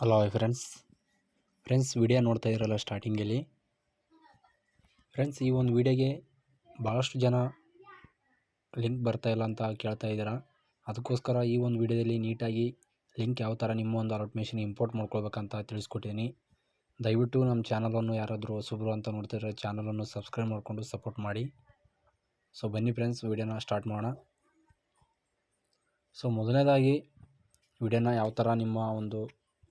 Hello friends video ನೋಡ್ತಾ ಇರಲ್ಲ ಸ್ಟಾರ್ಟಿಂಗಲ್ಲಿ ಫ್ರೆಂಡ್ಸ್ ಈ ಒಂದು ವಿಡಿಯೋಗೆ ಭಾಳಷ್ಟು ಜನ ಲಿಂಕ್ ಬರ್ತಾ ಇಲ್ಲ ಅಂತ ಕೇಳ್ತಾ ಇದ್ದೀರಾ. ಅದಕ್ಕೋಸ್ಕರ ಈ ಒಂದು ವಿಡಿಯೋದಲ್ಲಿ ನೀಟಾಗಿ ಲಿಂಕ್ ಯಾವ ಥರ ನಿಮ್ಮ ಒಂದು ಅಲರ್ಟ್ ಮೆಷಿನ್ ಇಂಪೋರ್ಟ್ ಮಾಡ್ಕೊಳ್ಬೇಕಂತ ತಿಳಿಸ್ಕೊಟ್ಟಿದ್ದೀನಿ. ದಯವಿಟ್ಟು ನಮ್ಮ ಚಾನಲನ್ನು ಯಾರಾದರೂ ಹೊಸಬ್ರು ಅಂತ ನೋಡ್ತಿದ್ರೆ ಚಾನಲನ್ನು ಸಬ್ಸ್ಕ್ರೈಬ್ ಮಾಡಿಕೊಂಡು ಸಪೋರ್ಟ್ ಮಾಡಿ. ಸೊ ಬನ್ನಿ ಫ್ರೆಂಡ್ಸ್ ವಿಡಿಯೋನ ಸ್ಟಾರ್ಟ್ ಮಾಡೋಣ. ಸೊ ಮೊದಲನೇದಾಗಿ ವಿಡಿಯೋನ ಯಾವ ಥರ ನಿಮ್ಮ ಒಂದು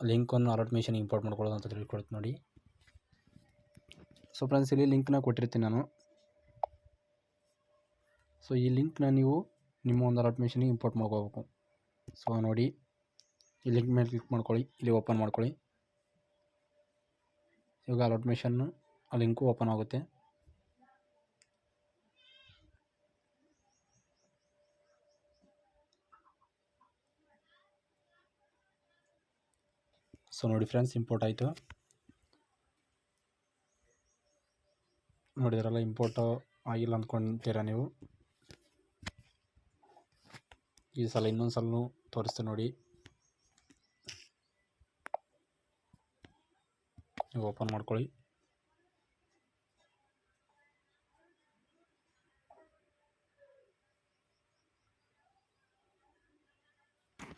ಲಿಂಕನ್ನು ಅಲರ್ಟ್ ಮೆಷಿನ್ ಇಂಪೋರ್ಟ್ ಮಾಡ್ಕೊಳ್ಳೋದು ಅಂತ ತಿಳ್ಕೊಳ್ತೀನಿ ನೋಡಿ. ಸೊ ಫ್ರೆಂಡ್ಸ್ ಇಲ್ಲಿ ಲಿಂಕ್ನ ಕೊಟ್ಟಿರ್ತೀನಿ ನಾನು. ಸೊ ಈ ಲಿಂಕ್ನ ನೀವು ನಿಮ್ಮ ಒಂದು ಅಲರ್ಟ್ ಮೆಷಿನಿಗೆ ಇಂಪೋರ್ಟ್ ಮಾಡ್ಕೋಬೇಕು. ಸೊ ನೋಡಿ, ಈ ಲಿಂಕ್ ಮೇಲೆ ಕ್ಲಿಕ್ ಮಾಡ್ಕೊಳ್ಳಿ, ಇಲ್ಲಿ ಓಪನ್ ಮಾಡ್ಕೊಳ್ಳಿ. ಇವಾಗ ಅಲರ್ಟ್ ಮೆಷಿನ್ನು ಆ ಲಿಂಕು ಓಪನ್ ಆಗುತ್ತೆ. ಸೊ ನೋಡಿ ಫ್ರೆಂಡ್ಸ್, ಇಂಪೋರ್ಟ್ ಆಯಿತು. ನೋಡಿದ್ರಲ್ಲ, ಇಂಪೋರ್ಟ್ ಆಗಿಲ್ಲ ಅಂದ್ಕೊಳ್ತೀರಾ ನೀವು. ಈ ಸಲ ಇನ್ನೊಂದು ಸಲ ತೋರಿಸ್ತೀನಿ ನೋಡಿ. ನೀವು ಓಪನ್ ಮಾಡ್ಕೊಳ್ಳಿ.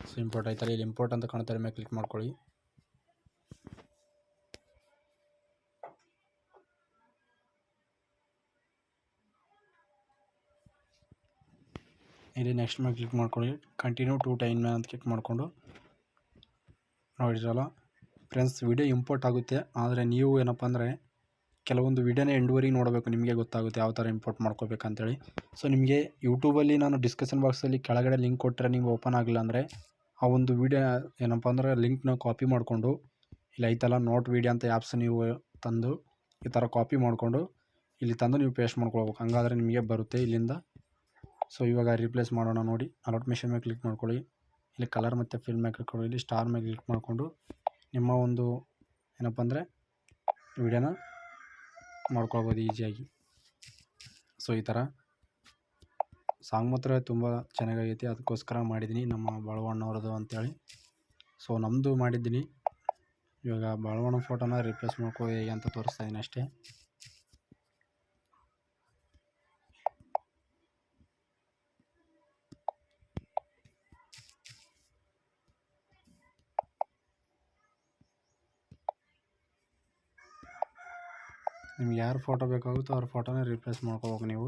ಸೊ ಇಂಪೋರ್ಟ್ ಆಯ್ತಲ್ಲ, ಇಲ್ಲಿ ಇಂಪೋರ್ಟ್ ಅಂತ ಕಾಣ್ತಾರೆ, ಮೇಲೆ ಕ್ಲಿಕ್ ಮಾಡ್ಕೊಳ್ಳಿ. ಇಲ್ಲಿ ನೆಕ್ಸ್ಟ್ ಮೇಲೆ ಕ್ಲಿಕ್ ಮಾಡ್ಕೊಳ್ಳಿ. ಕಂಟಿನ್ಯೂ ಟು ಟೈಮ್ ಅಂತ ಕ್ಲಿಕ್ ಮಾಡಿಕೊಂಡು ನೋಡಿರಲ್ಲ ಫ್ರೆಂಡ್ಸ್, ವಿಡಿಯೋ ಇಂಪೋರ್ಟ್ ಆಗುತ್ತೆ. ಆದರೆ ನೀವು ಏನಪ್ಪ ಅಂದರೆ ಕೆಲವೊಂದು ವಿಡಿಯೋನೇ ಎಂಡ್ವರೆಗೆ ನೋಡಬೇಕು, ನಿಮಗೆ ಗೊತ್ತಾಗುತ್ತೆ ಯಾವ ಥರ ಇಂಪೋರ್ಟ್ ಮಾಡ್ಕೋಬೇಕಂತೇಳಿ. ಸೊ ನಿಮಗೆ ಯೂಟ್ಯೂಬಲ್ಲಿ ನಾನು ಡಿಸ್ಕ್ರಿಪ್ಷನ್ ಬಾಕ್ಸಲ್ಲಿ ಕೆಳಗಡೆ ಲಿಂಕ್ ಕೊಟ್ಟರೆ ನೀವು ಓಪನ್ ಆಗಿಲ್ಲ ಅಂದರೆ ಆ ಒಂದು ವಿಡಿಯೋ ಏನಪ್ಪ ಅಂದರೆ ಲಿಂಕ್ನ ಕಾಪಿ ಮಾಡಿಕೊಂಡು ಇಲ್ಲಿ ಐತಲ್ಲ ನೋಟ್ ವಿಡಿಯೋ ಅಂತ ಆ್ಯಪ್ಸ್ ನೀವು ತಂದು ಈ ಥರ ಕಾಪಿ ಮಾಡಿಕೊಂಡು ಇಲ್ಲಿ ತಂದು ನೀವು ಪೇಸ್ಟ್ ಮಾಡ್ಕೊಳ್ಬೇಕು. ಹಂಗಾದರೆ ನಿಮಗೆ ಬರುತ್ತೆ ಇಲ್ಲಿಂದ. ಸೊ ಇವಾಗ ರೀಪ್ಲೇಸ್ ಮಾಡೋಣ ನೋಡಿ. ಅಲರ್ಟ್ ಮೆಷಿನ್ ಮೇಲೆ ಕ್ಲಿಕ್ ಮಾಡ್ಕೊಳ್ಳಿ. ಇಲ್ಲಿ ಕಲರ್ ಮತ್ತು ಫಿಲ್ ಮೇಲೆ ಕ್ಲಿಕ್ ಇಲ್ಲಿ ಸ್ಟಾರ್ ಮೇಲೆ ಕ್ಲಿಕ್ ಮಾಡಿಕೊಂಡು ನಿಮ್ಮ ಒಂದು ಏನಪ್ಪ ಅಂದರೆ ವಿಡಿಯೋನ ಮಾಡ್ಕೊಳ್ಬೋದು ಈಸಿಯಾಗಿ. ಸೊ ಈ ಥರ ಸಾಂಗ್ ಮಾತ್ರ ತುಂಬ ಚೆನ್ನಾಗೈತಿ, ಅದಕ್ಕೋಸ್ಕರ ಮಾಡಿದ್ದೀನಿ, ನಮ್ಮ ಬಾಳವಣ್ಣವ್ರದ್ದು ಅಂತೇಳಿ. ಸೊ ನಮ್ಮದು ಮಾಡಿದ್ದೀನಿ. ಇವಾಗ ಬಾಳವಣ್ಣ ಫೋಟೋನ ರಿಪ್ಲೇಸ್ ಮಾಡ್ಕೋ ಹೇಗೆ ಅಂತ ತೋರಿಸ್ತಾ ಇದ್ದೀನಿ ಅಷ್ಟೇ. ನಿಮ್ಗೆ ಯಾರು ಫೋಟೋ ಬೇಕಾಗುತ್ತೋ ಅವ್ರ ಫೋಟೋನ ರಿಪ್ಲೇಸ್ ಮಾಡ್ಕೋಬೇಕು ನೀವು.